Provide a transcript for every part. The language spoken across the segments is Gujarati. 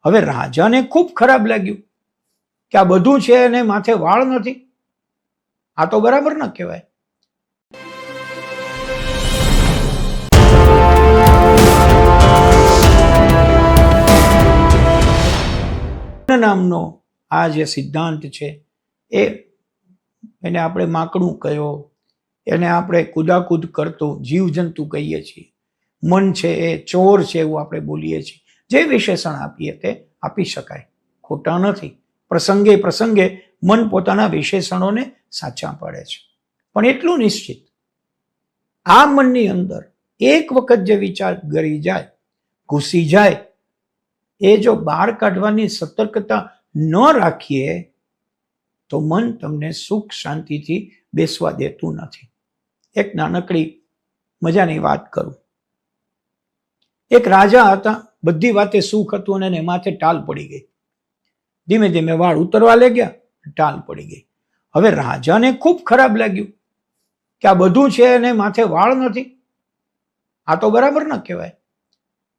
હવે રાજાને ખૂબ ખરાબ લાગ્યું કે આ બધું છે અને માથે વાળ નથી. આ તો બરાબર ન કહેવાય. નામનો આ જે સિદ્ધાંત છે એને આપણે માકડું કયો, એને આપણે કુદાકુદ કરતો જીવજંતુ કહીએ છીએ. મન છે એ ચોર છે એવું આપણે બોલીએ છીએ. જે વિશેષણ આપીએ તે આપી શકાય, ખોટા નથી. પ્રસંગે પ્રસંગે મન પોતાના વિશેષણોને સાચા પાડે છે. પણ એટલું નિશ્ચિત, આ મનની અંદર એક વખત જે વિચાર ગરી જાય, ઘૂસી જાય, એ જો બહાર કાઢવાની સતર્કતા ન રાખીએ તો મન તમને સુખ શાંતિથી બેસવા દેતું નથી. એક નાનકડી મજાની વાત કરું. એક રાજા હતા, બધી વાતે સુખ હતું અને માથે ટાલ પડી ગઈ. ધીમે ધીમે વાળ ઉતરવા લાગ્યા, ટાલ પડી ગઈ. હવે રાજાને ખૂબ ખરાબ લાગ્યું કે આ બધું છે અને માથે વાળ નથી. આ તો બરાબર ન કહેવાય.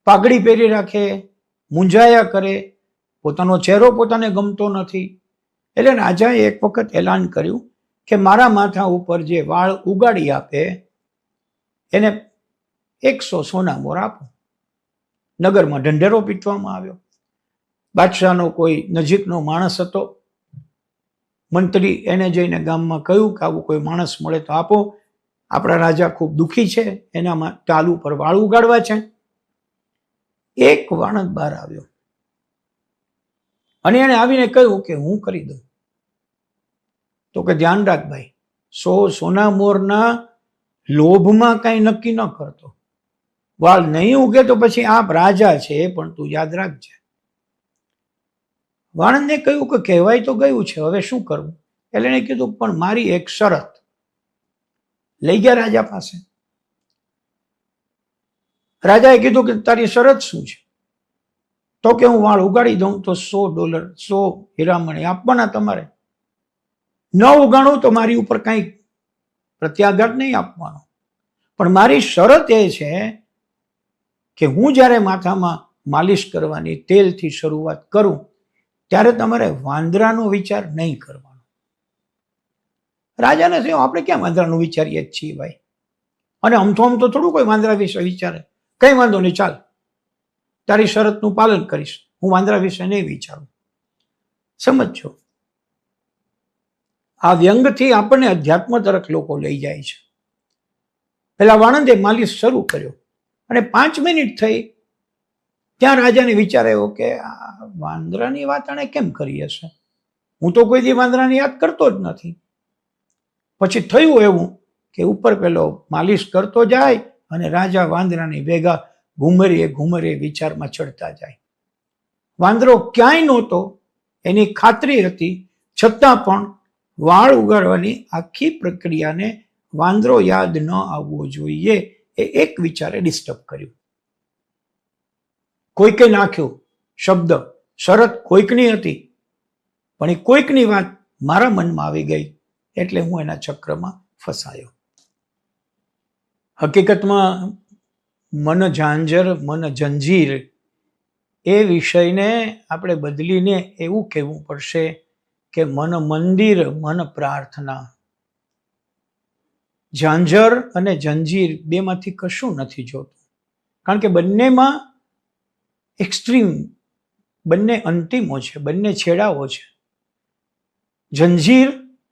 પાઘડી પહેરી રાખે, મૂંઝાયા કરે, પોતાનો ચહેરો પોતાને ગમતો નથી. એટલે રાજાએ એક વખત એલાન કર્યું કે મારા માથા ઉપર જે વાળ ઉગાડી આપે એને 100 સોના મોર આપો. નગરમાં ઢંઢેરો પીટવામાં આવ્યો. બાદશાહનો કોઈ નજીકનો માણસ હતો, મંત્રી, એને જઈને ગામમાં કહ્યું કે આવું કોઈ માણસ મળે તો આપો, આપણા રાજા ખૂબ દુઃખી છે, એનામાં ટાલ ઉપર વાળ ઉગાડવા છે. એક વાણદ બહાર આવ્યો અને એને આવીને કહ્યું કે હું કરી દઉં. તો કે ધ્યાન રાખ ભાઈ, 100 સોના મોરના લોભમાં કઈ નક્કી ન કરતો. વાળ નહીં ઉગે તો પછી આપ રાજા છે, પણ તું યાદ રાખજે. વાણંદને કહ્યું કે કહેવાય તો ગયું છે, હવે શું કરવું? એટલે એને કીધું પણ મારી એક શરત. લઈ ગયા રાજા પાસે. રાજાએ કીધું કે તારી શરત શું છે? તો કે હું વાળ ઉગાડી દઉં તો $100 100 હીરામણી આપવાના તમારે. ન ઉગાડું તો મારી ઉપર કઈ પ્રત્યાઘાત નહીં આપવાનો. પણ મારી શરત એ છે કે હું જ્યારે માથામાં માલિશ કરવાની તેલથી શરૂઆત કરું ત્યારે તમારે વાંદરાનો વિચાર નહીં કરવાનો. રાજાને થયું આપણે ક્યાં વાંદરાનું વિચારીએ જ છીએ ભાઈ, અને આમ તો થોડું કોઈ વાંદરા વિશે વિચારે. કઈ વાંધો નહીં, ચાલ તારી શરતનું પાલન કરીશ, હું વાંદરા વિશે નહીં વિચારું. સમજો, આ વ્યંગથી આપણને અધ્યાત્મ તરફ લોકો લઈ જાય છે. પેલા વાણંદે માલિશ શરૂ કર્યો અને 5 મિનિટ થઈ ત્યાં રાજાને વિચાર આવ્યો કે આ વાંદરાની વાત આણે કેમ કરી હશે? હું તો કોઈ દી વાંદરાની યાદ કરતો જ નથી. પછી થયું એવું કે ઉપર પેલો માલિશ કરતો જાય અને રાજા વાંદરાની ભેગા ઘુમરીએ વિચારમાં ચડતા જાય. વાંદરો ક્યાંય નહોતો એની ખાતરી હતી, છતાં પણ વાળ ઉગાડવાની આખી પ્રક્રિયાને વાંદરો યાદ ન આવવો જોઈએ એ એક વિચારે ડિસ્ટર્બ કર્યું. કોઈકે નાખ્યો શબ્દ, શરત કોઈકની હતી, પણ એ કોઈકની વાત મારા મનમાં આવી ગઈ એટલે હું એના ચક્રમાં ફસાયો. હકીકતમાં મન ઝાંઝર, મન જંજીર એ વિષયને આપણે બદલીને એવું કહેવું પડશે કે મન મંદિર, મન પ્રાર્થના. ઝાંઝર અને જંજીર બેમાંથી કશું નથી જોતું, કારણ કે બંનેમાં એક્સ્ટ્રીમ, બંને અંતિમો છે, બંને છેડાઓ છે. જંજીર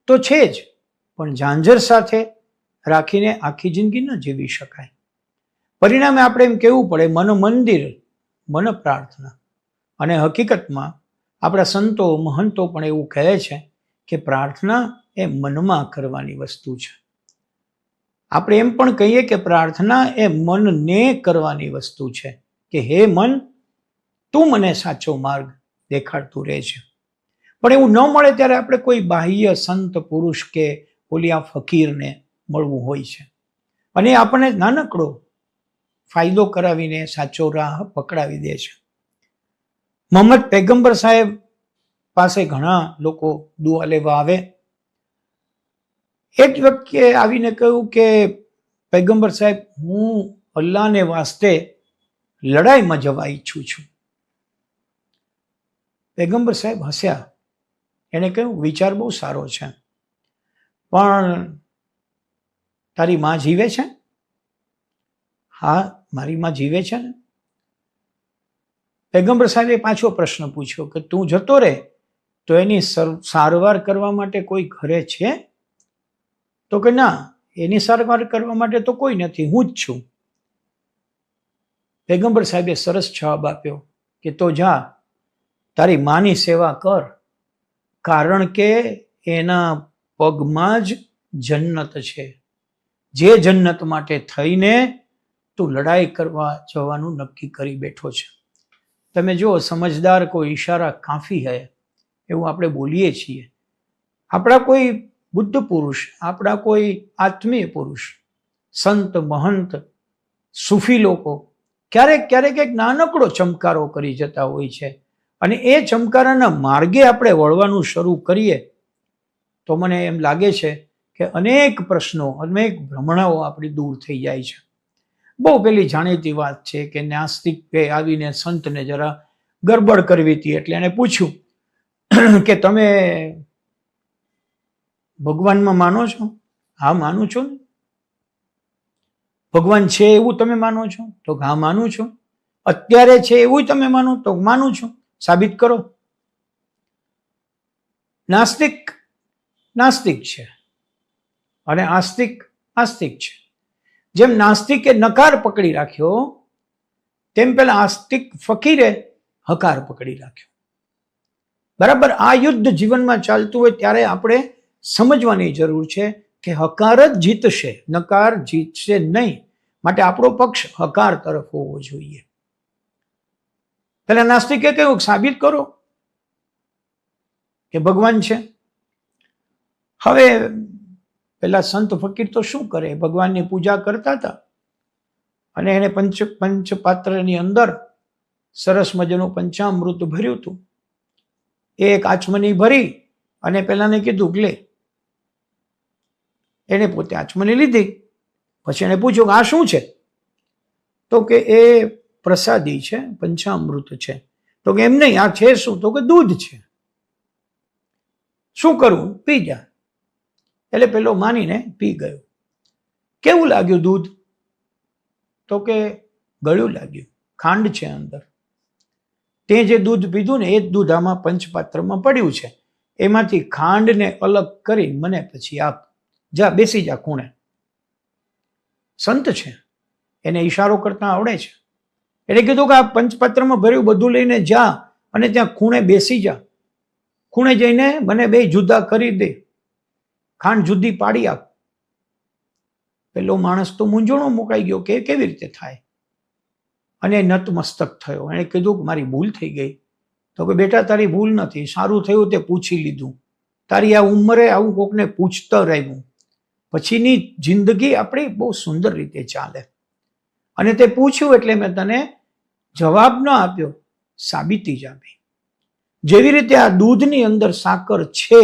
તો છે જ, પણ ઝાંઝર સાથે રાખીને આખી જિંદગી ન જીવી શકાય. પરિણામે આપણે એમ કહેવું પડે મન મંદિર, મન પ્રાર્થના. અને હકીકતમાં આપણા સંતો મહંતો પણ એવું કહે છે કે પ્રાર્થના એ મનમાં કરવાની વસ્તુ છે. આપણે એમ પણ કહીએ કે પ્રાર્થના એ મનને કરવાની વસ્તુ છે કે હે મન, તું મને સાચો માર્ગ દેખાડતું રહે છે. પણ એવું ન મળે ત્યારે આપણે કોઈ બાહ્ય સંત પુરુષ કે ઓલિયા ફકીરને મળવું હોય છે, અને આપણને નાનકડો ફાયદો કરાવીને સાચો રાહ પકડાવી દે છે. મોહમ્મદ પૈગંબર સાહેબ પાસે ઘણા લોકો દુઆ લેવા આવે. એક વ્યક્તિએ આવીને કહ્યું કે પૈગંબર સાહેબ, હું અલ્લાહને વાસ્તે લડાઈમાં જવા ઈચ્છું છું. પૈગંબર સાહેબ હસ્યા. એણે કહ્યું, વિચાર બહુ સારો છે, પણ તારી માં જીવે છે? હા, મારી માં જીવે છે ને. પૈગંબર સાહેબે પાછો પ્રશ્ન પૂછ્યો કે તું જતો રહે તો એની સારવાર કરવા માટે કોઈ ઘરે છે? તો કે ના, એની સારવાર કરવા માટે તો કોઈ નથી, હું જ છું. પૈગંબર સાહેબે સરસ જવાબ આપ્યો કે તો જા, તારી માની સેવા કર, કારણ કે એના પગમાં જ જન્નત છે. જે જન્નત માટે થઈને તું લડાઈ કરવા જવાનું નક્કી કરી બેઠો છે. તમે જો, સમજદાર કોઈ ઈશારા કાફી હૈ એવું આપણે બોલીએ છીએ. આપણા કોઈ બુદ્ધ પુરુષ, આપણા કોઈ આત્મીય પુરુષ, સંત મહંત, સૂફી લોકો ક્યારેક ક્યારેક એક નાનકડો ચમકારો કરી જતા હોય છે, અને એ ચમકારાના માર્ગે આપણે વળવાનું શરૂ કરીએ તો મને એમ લાગે છે કે અનેક પ્રશ્નો, અનેક ભ્રમણાઓ આપણી દૂર થઈ જાય છે. બહુ પેલી જાણીતી વાત છે કે નાસ્તિકે આવીને સંતને જરા ગરબડ કરવી હતી, એટલે એને પૂછ્યું કે તમે ભગવાનમાં માનો છો? હા, માનું છું ને. ભગવાન છે એવું તમે માનો છો? તો હા, માનું છું. અત્યારે છે એવું તમે માનો? તો માનું છું. સાબિત કરો. નાસ્તિક નાસ્તિક છે અને આસ્તિક આસ્તિક છે. જેમ નાસ્તિકે નકાર પકડી રાખ્યો, તેમ પેલા આસ્તિક ફકીરે હકાર પકડી રાખ્યો. બરાબર, આ યુદ્ધ જીવનમાં ચાલતું હોય ત્યારે આપણે સમજવાની જરૂર છે કે હકાર જ જીતશે, નકાર જીતશે નહીં. માટે આપણો પક્ષ હકાર તરફ હોવો જોઈએ. પેલા નાસ્તિકે કહ્યું, સાબિત કરો કે ભગવાન છે. હવે પેલા સંત ફકીર તો શું કરે, ભગવાનની પૂજા કરતા હતા, અને એને પંચપાત્રની અંદર સરસ મજાનું પંચામૃત ભર્યું હતું. એક આચમની ભરી અને પેલાને કીધું લે. એને પોતે આચમની લીધી. પછી એને પૂછ્યું કે આ શું છે? તો કે એ પ્રસાદી છે, પંચામૃત છે. તો કે એમ નહીં, આ છે શું? તો કે દૂધ છે. શું કરવું? પી જા. એટલે પેલો માનીને પી ગયો. કેવું લાગ્યું દૂધ? તો કે ગળ્યું લાગ્યું, ખાંડ છે અંદર. તે જે દૂધ પીધું ને એ જ દૂધ આમાં પંચપાત્રમાં પડ્યું છે. એમાંથી ખાંડને અલગ કરી મને પછી આપ. જા, બેસી જા ખૂણે. સંત છે, એને ઈશારો કરતા આવડે છે. એટલે કીધું કે આ પંચપાત્રમાં ભર્યું બધું લઈને જા અને ત્યાં ખૂણે બેસી જા. ખૂણે જઈને મને બે જુદા કરી દે, ખાંડ જુદી પાડી આપ. પેલો માણસ તો મૂંઝવણો મુકાઈ ગયો કે કેવી રીતે થાય, અને નતમસ્તક થયો. એણે કીધું કે મારી ભૂલ થઈ ગઈ. તો કે બેટા, તારી ભૂલ નથી, સારું થયું તે પૂછી લીધું. તારી આ ઉંમરે આવું કોકને પૂછતા રહેવું, પછીની જિંદગી આપણી બહુ સુંદર રીતે ચાલે. અને તે પૂછ્યું એટલે મેં તને જવાબ ન આપ્યો, સાબિતી જ આપી. જેવી રીતે આ દૂધની અંદર સાકર છે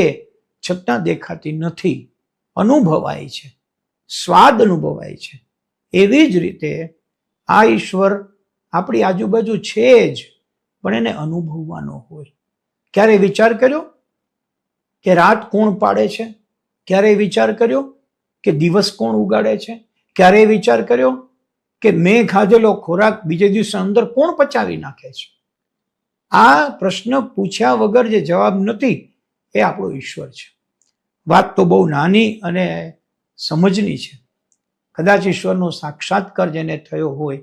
છતાં દેખાતી નથી, અનુભવાય છે, સ્વાદ અનુભવાય છે, એવી જ રીતે આ ઈશ્વર આપણી આજુબાજુ છે જ, પણ એને અનુભવવાનો હોય. ક્યારે વિચાર કર્યો કે રાત કોણ પાડે છે? ક્યારે વિચાર કર્યો કે દિવસ કોણ ઉગાડે છે? ક્યારે વિચાર કર્યો કે મેં ખાધેલો ખોરાક બીજે દિવસે અંદર કોણ પચાવી નાખે છે? આ પ્રશ્ન પૂછ્યા વગર જે જવાબ નથી, એ આપણો ઈશ્વર છે. વાત તો બહુ નાની અને સમજની છે. કદાચ ઈશ્વરનો સાક્ષાત્કાર જેને થયો હોય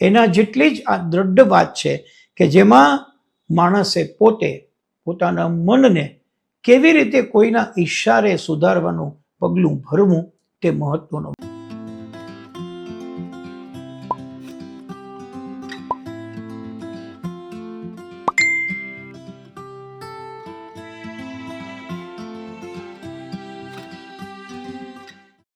એના જેટલી જ આ દ્રઢ વાત છે કે જેમાં માણસે પોતે પોતાના મનને કેવી રીતે કોઈના ઈશારે સુધારવાનું પગલું ભરવું તે મહત્વનો